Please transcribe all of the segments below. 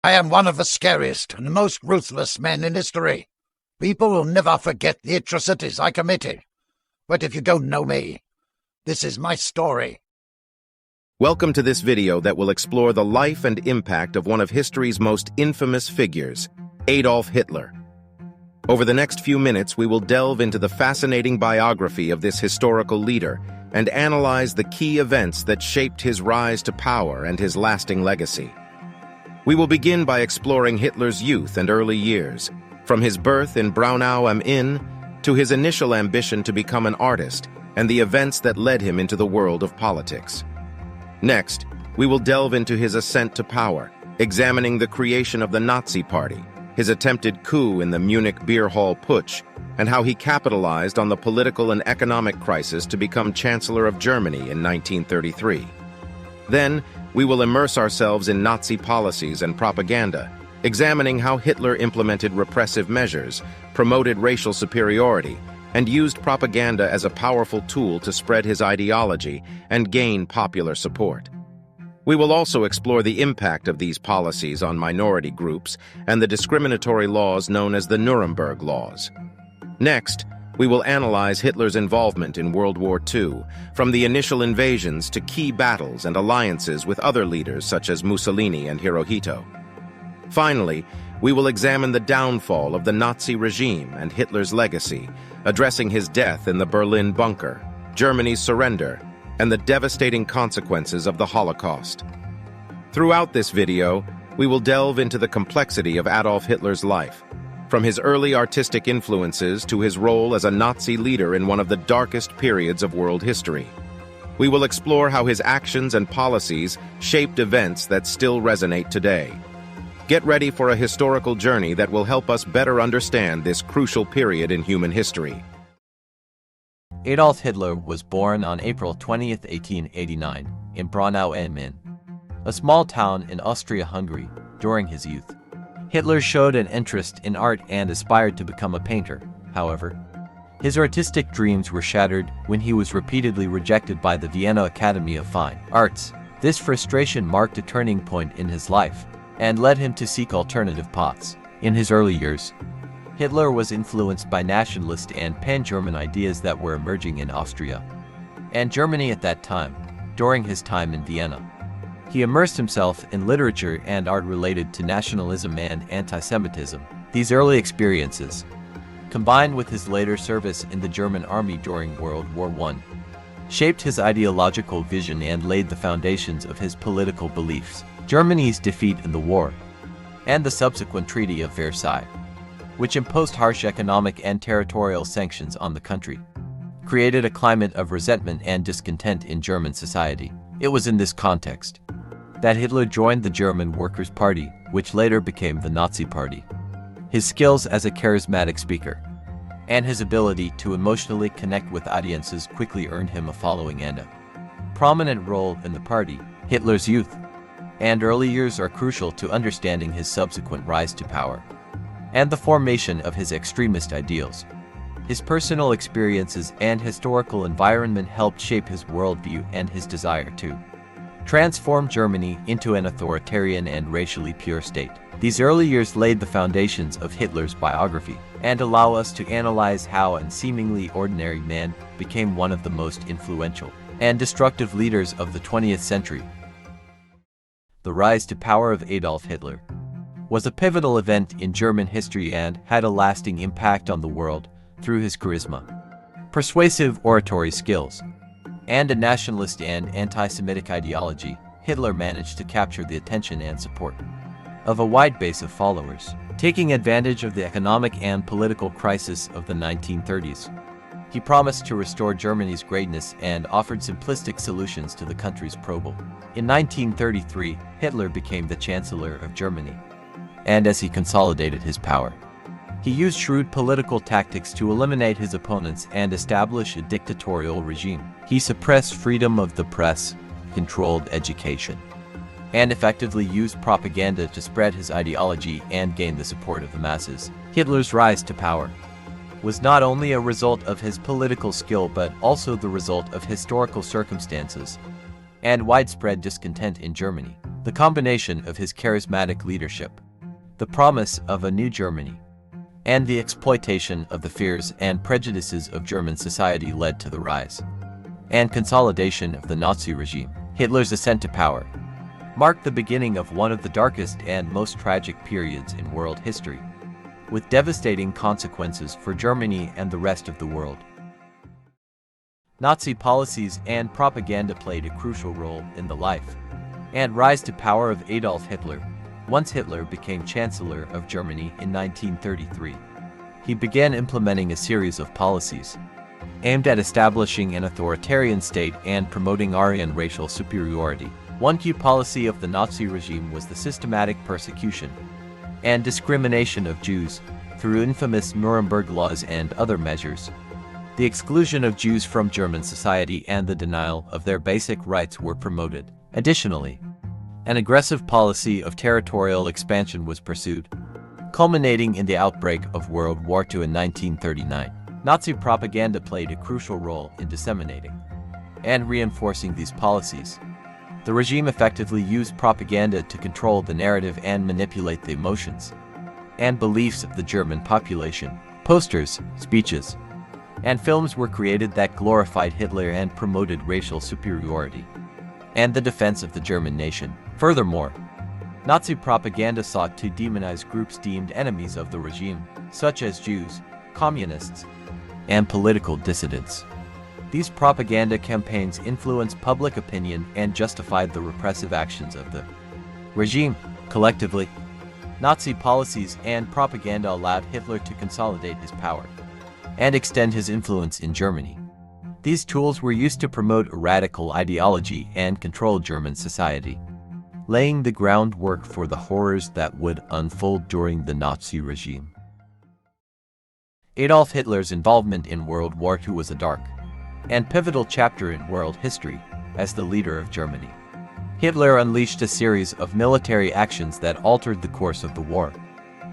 I am one of the scariest and most ruthless men in history. People will never forget the atrocities I committed. But if you don't know me, this is my story. Welcome to this video that will explore the life and impact of one of history's most infamous figures, Adolf Hitler. Over the next few minutes, we will delve into the fascinating biography of this historical leader and analyze the key events that shaped his rise to power and his lasting legacy. We will begin by exploring Hitler's youth and early years, from his birth in Braunau am Inn to his initial ambition to become an artist and the events that led him into the world of politics. Next, we will delve into his ascent to power, examining the creation of the Nazi Party, his attempted coup in the Munich beer hall putsch, and how he capitalized on the political and economic crisis to become Chancellor of Germany in 1933. Then, we will immerse ourselves in Nazi policies and propaganda, examining how Hitler implemented repressive measures, promoted racial superiority, and used propaganda as a powerful tool to spread his ideology and gain popular support. We will also explore the impact of these policies on minority groups and the discriminatory laws known as the Nuremberg Laws. Next, we will analyze Hitler's involvement in World War II, from the initial invasions to key battles and alliances with other leaders such as Mussolini and Hirohito. Finally, we will examine the downfall of the Nazi regime and Hitler's legacy, addressing his death in the Berlin bunker, Germany's surrender, and the devastating consequences of the Holocaust. Throughout this video, we will delve into the complexity of Adolf Hitler's life, from his early artistic influences to his role as a Nazi leader in one of the darkest periods of world history. We will explore how his actions and policies shaped events that still resonate today. Get ready for a historical journey that will help us better understand this crucial period in human history. Adolf Hitler was born on April 20, 1889, in Braunau am Inn, a small town in Austria-Hungary, during his youth. Hitler showed an interest in art and aspired to become a painter. However, his artistic dreams were shattered when he was repeatedly rejected by the Vienna Academy of Fine Arts. This frustration marked a turning point in his life and led him to seek alternative paths. In his early years, Hitler was influenced by nationalist and pan-German ideas that were emerging in Austria and Germany at that time. During his time in Vienna, he immersed himself in literature and art related to nationalism and anti-Semitism. These early experiences, combined with his later service in the German army during World War I, shaped his ideological vision and laid the foundations of his political beliefs. Germany's defeat in the war and the subsequent Treaty of Versailles, which imposed harsh economic and territorial sanctions on the country, created a climate of resentment and discontent in German society. It was in this context that Hitler joined the German Workers' Party, which later became the Nazi Party. His skills as a charismatic speaker and his ability to emotionally connect with audiences quickly earned him a following and a prominent role in the party. Hitler's youth and early years are crucial to understanding his subsequent rise to power and the formation of his extremist ideals. His personal experiences and historical environment helped shape his worldview and his desire to transform Germany into an authoritarian and racially pure state. These early years laid the foundations of Hitler's biography and allow us to analyze how a seemingly ordinary man became one of the most influential and destructive leaders of the 20th century. The rise to power of Adolf Hitler was a pivotal event in German history and had a lasting impact on the world through his charisma, persuasive oratory skills, and a nationalist and anti-Semitic ideology. Hitler managed to capture the attention and support of a wide base of followers. Taking advantage of the economic and political crisis of the 1930s, he promised to restore Germany's greatness and offered simplistic solutions to the country's trouble. In 1933, Hitler became the Chancellor of Germany, and as he consolidated his power, he used shrewd political tactics to eliminate his opponents and establish a dictatorial regime. He suppressed freedom of the press, controlled education, and effectively used propaganda to spread his ideology and gain the support of the masses. Hitler's rise to power was not only a result of his political skill but also the result of historical circumstances and widespread discontent in Germany. The combination of his charismatic leadership, the promise of a new Germany, and the exploitation of the fears and prejudices of German society led to the rise and consolidation of the Nazi regime. Hitler's ascent to power marked the beginning of one of the darkest and most tragic periods in world history, with devastating consequences for Germany and the rest of the world. Nazi policies and propaganda played a crucial role in the life and rise to power of Adolf Hitler. Once Hitler became Chancellor of Germany in 1933, he began implementing a series of policies aimed at establishing an authoritarian state and promoting Aryan racial superiority. One key policy of the Nazi regime was the systematic persecution and discrimination of Jews through infamous Nuremberg laws and other measures. The exclusion of Jews from German society and the denial of their basic rights were promoted. Additionally, an aggressive policy of territorial expansion was pursued, culminating in the outbreak of World War II in 1939. Nazi propaganda played a crucial role in disseminating and reinforcing these policies. The regime effectively used propaganda to control the narrative and manipulate the emotions and beliefs of the German population. Posters, speeches, and films were created that glorified Hitler and promoted racial superiority and the defense of the German nation. Furthermore, Nazi propaganda sought to demonize groups deemed enemies of the regime, such as Jews, communists, and political dissidents. These propaganda campaigns influenced public opinion and justified the repressive actions of the regime. Collectively, Nazi policies and propaganda allowed Hitler to consolidate his power and extend his influence in Germany. These tools were used to promote a radical ideology and control German society, laying the groundwork for the horrors that would unfold during the Nazi regime. Adolf Hitler's involvement in World War II was a dark and pivotal chapter in world history as the leader of Germany. Hitler unleashed a series of military actions that altered the course of the war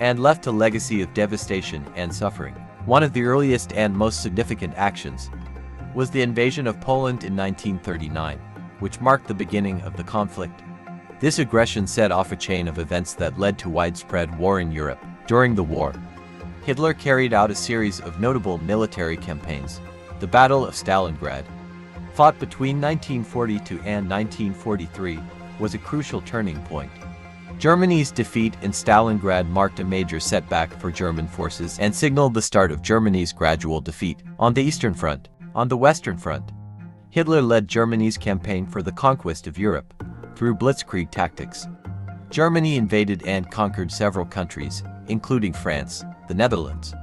and left a legacy of devastation and suffering. One of the earliest and most significant actions was the invasion of Poland in 1939, which marked the beginning of the conflict. This aggression set off a chain of events that led to widespread war in Europe. During the war, Hitler carried out a series of notable military campaigns. The Battle of Stalingrad, fought between 1942 and 1943, was a crucial turning point. Germany's defeat in Stalingrad marked a major setback for German forces and signaled the start of Germany's gradual defeat. On the Eastern Front, on the Western Front, Hitler led Germany's campaign for the conquest of Europe through blitzkrieg tactics. Germany invaded and conquered several countries, including France, the Netherlands,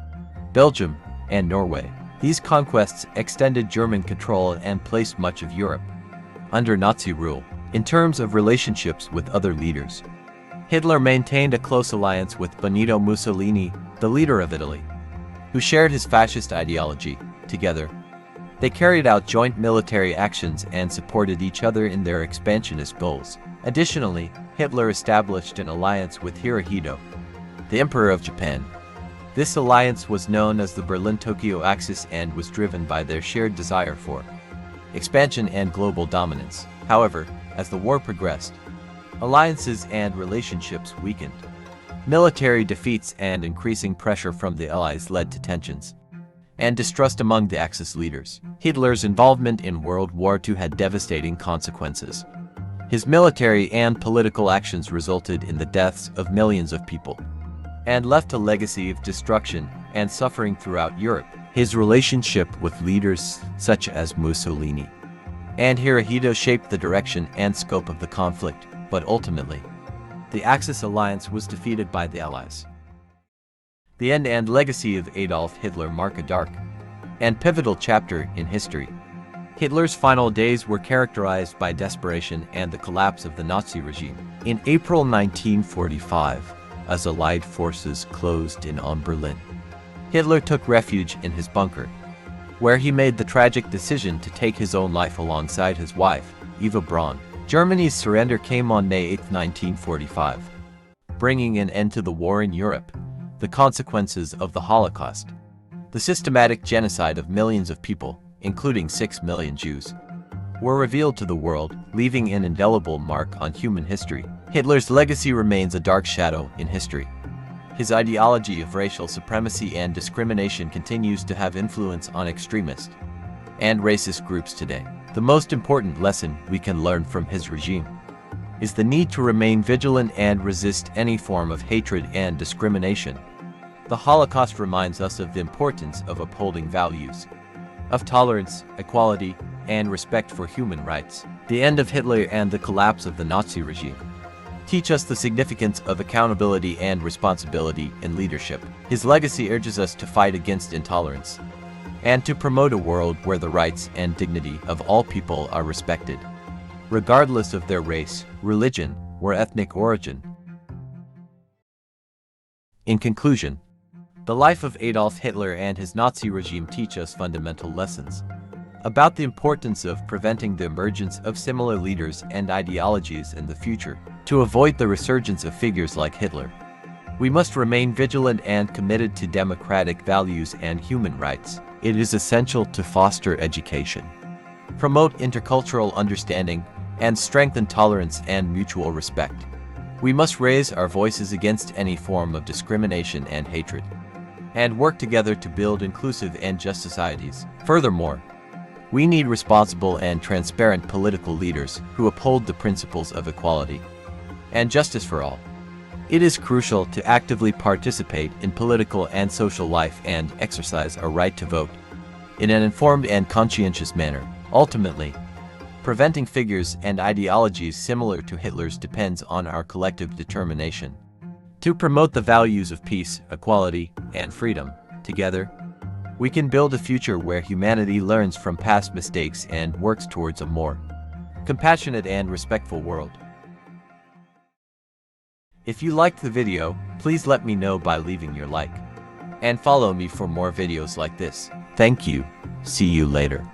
Belgium, and Norway. These conquests extended German control and placed much of Europe under Nazi rule. In terms of relationships with other leaders, Hitler maintained a close alliance with Benito Mussolini, the leader of Italy, who shared his fascist ideology. Together, they carried out joint military actions and supported each other in their expansionist goals. Additionally, Hitler established an alliance with Hirohito, the Emperor of Japan. This alliance was known as the Berlin-Tokyo Axis and was driven by their shared desire for expansion and global dominance. However, as the war progressed, alliances and relationships weakened. Military defeats and increasing pressure from the Allies led to tensions and distrust among the Axis leaders. Hitler's involvement in World War II had devastating consequences. His military and political actions resulted in the deaths of millions of people and left a legacy of destruction and suffering throughout Europe. His relationship with leaders such as Mussolini and Hirohito shaped the direction and scope of the conflict, but ultimately, the Axis alliance was defeated by the Allies. The end and legacy of Adolf Hitler mark a dark and pivotal chapter in history. Hitler's final days were characterized by desperation and the collapse of the Nazi regime. In April 1945, as Allied forces closed in on Berlin, Hitler took refuge in his bunker, where he made the tragic decision to take his own life alongside his wife, Eva Braun. Germany's surrender came on May 8, 1945, bringing an end to the war in Europe. The consequences of the Holocaust, the systematic genocide of millions of people, including 6 million Jews, were revealed to the world, leaving an indelible mark on human history. Hitler's legacy remains a dark shadow in history. His ideology of racial supremacy and discrimination continues to have influence on extremist and racist groups today. The most important lesson we can learn from his regime is the need to remain vigilant and resist any form of hatred and discrimination. The Holocaust reminds us of the importance of upholding values of tolerance, equality, and respect for human rights. The end of Hitler and the collapse of the Nazi regime teach us the significance of accountability and responsibility in leadership. His legacy urges us to fight against intolerance and to promote a world where the rights and dignity of all people are respected, regardless of their race, religion, or ethnic origin. In conclusion, the life of Adolf Hitler and his Nazi regime teach us fundamental lessons about the importance of preventing the emergence of similar leaders and ideologies in the future. To avoid the resurgence of figures like Hitler, we must remain vigilant and committed to democratic values and human rights. It is essential to foster education, promote intercultural understanding, and strengthen tolerance and mutual respect. We must raise our voices against any form of discrimination and hatred, and work together to build inclusive and just societies. Furthermore, we need responsible and transparent political leaders who uphold the principles of equality and justice for all. It is crucial to actively participate in political and social life and exercise our right to vote in an informed and conscientious manner. Ultimately, preventing figures and ideologies similar to Hitler's depends on our collective determination to promote the values of peace, equality, and freedom. Together, we can build a future where humanity learns from past mistakes and works towards a more compassionate and respectful world. If you liked the video, please let me know by leaving your like, and follow me for more videos like this. Thank you. See you later.